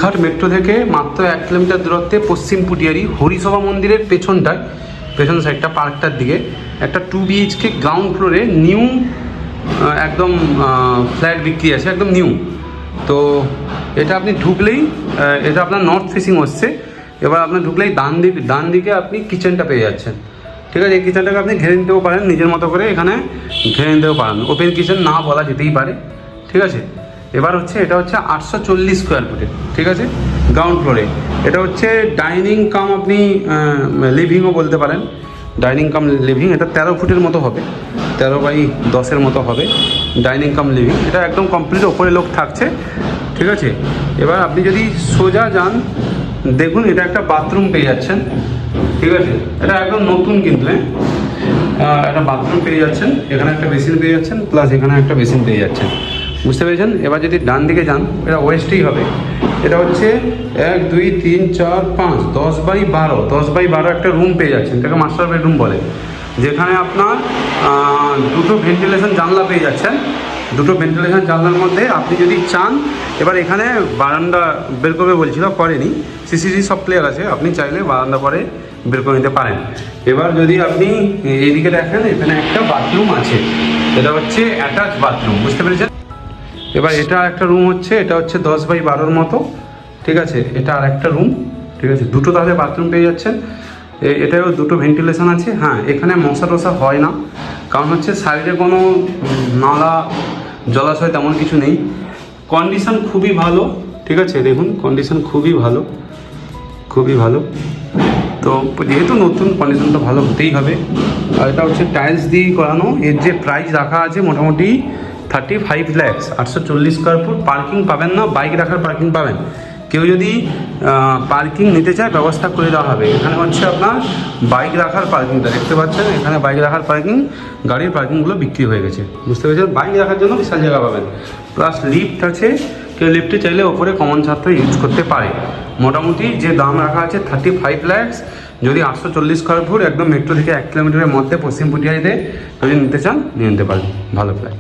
কুলঘাট metro থেকে মাত্র 1 kilometre দূরত্বে পশ্চিম পুটিয়ারি হরিসভা মন্দিরের পেছন সাইডটা পার্কটার দিকে একটা 2 BHK গ্রাউন্ড ফ্লোরে নিউ একদম ফ্ল্যাট বিক্রি আছে, একদম নিউ। তো এটা আপনি ঢুকলেই এটা আপনার নর্থ ফেসিং হচ্ছে। এবার আপনার ঢুকলেই ডান দিকে আপনি কিচেনটা পেয়ে যাচ্ছেন। ঠিক আছে, এই কিচেনটাকে আপনি ঘেরে নিতেও পারেন নিজের মতো করে, এখানে ঘেরে নিতেও পারেন। ওপেন কিচেন না বলা যেতেই পারে। ঠিক আছে, এবার এটা হচ্ছে 840 স্কোয়ার ফুটের। ঠিক আছে, গ্রাউন্ড ফ্লোরে এটা হচ্ছে ডাইনিং কাম, আপনি লিভিংও বলতে পারেন। ডাইনিং কাম লিভিং, এটা 13 ফুটের মতো হবে, 13x10 মতো হবে ডাইনিং কাম লিভিং। এটা একদম কমপ্লিট, ওপরে লোক থাকছে। ঠিক আছে, এবার আপনি যদি সোজা যান, দেখুন এটা একটা বাথরুম পেয়ে যাচ্ছেন। ঠিক আছে, এটা একদম নতুন কিন্তু, একটা বাথরুম পেয়ে যাচ্ছেন, এখানে একটা বেসিন পেয়ে যাচ্ছেন, প্লাস এখানে একটা বেসিন পেয়ে যাচ্ছেন। বুঝতে পেরেছেন? এবার যদি ডান দিকে যান, এটা ওয়েস্টেই হবে। এটা হচ্ছে 1 2 3 4 5 10x12 একটা রুম পেয়ে যাচ্ছেন, এটাকে মাস্টার বেডরুম বলে, যেখানে আপনার দুটো ভেন্টিলেশন জানলা পেয়ে যাচ্ছেন। দুটো ভেন্টিলেশন জানলার মধ্যে আপনি যদি চান, এবার এখানে বারান্দা বের করবে বলছিল, করেনি, সিসিটিভি সব ক্লিয়ার আছে, আপনি চাইলে বারান্দা পরে বের করে নিতে পারেন। এবার যদি আপনি এইদিকে দেখেন, এখানে একটা বাথরুম আছে, এটা হচ্ছে অ্যাটাচ বাথরুম। বুঝতে পেরেছেন? এবার এটা একটা রুম হচ্ছে, এটা হচ্ছে 10x12 মতো। ঠিক আছে, এটা আর একটা রুম। ঠিক আছে, দুটো তাহলে বাথরুম পেয়ে যাচ্ছেন। এটাও দুটো ভেন্টিলেশন আছে। হ্যাঁ, এখানে মশা টশা হয় না, কারণ হচ্ছে সাইডে কোনো নালা জলাশয় তেমন কিছু নেই। কন্ডিশন খুবই ভালো। ঠিক আছে, দেখুন কন্ডিশন খুবই ভালো, খুবই ভালো। তো যেহেতু নতুন, কন্ডিশন তো ভালো হতেই হবে। আর এটা হচ্ছে টাইলস দিয়ে করানো। এর যে প্রাইস রাখা আছে মোটামুটি 35 লাখ। 840 square foot. পার্কিং পাবেন না, বাইক রাখার পার্কিং পাবেন। কেউ যদি পার্কিং নিতে চায়, ব্যবস্থা করে দেওয়া হবে। এখানে হচ্ছে আপনার বাইক রাখার পার্কিংটা দেখতে পাচ্ছেন, এখানে বাইক রাখার পার্কিং, গাড়ির পার্কিংগুলো বিক্রি হয়ে গেছে। বুঝতে পেরেছেন? বাইক রাখার জন্য বিশাল জায়গা পাবেন, প্লাস লিফট আছে, কেউ লিফটে চাইলে ওপরে কমন ছাত্র ইউজ করতে পারে। মোটামুটি যে দাম রাখা আছে 35 লাখ। যদি 840 স্কোয়ার ফুট একদম মেট্রো থেকে 1 কিলোমিটারের মধ্যে পশ্চিম পুটিয়ারিতে যদি নিতে চান, নিয়ে নিতে পারেন। ভালো ফ্ল্যাট।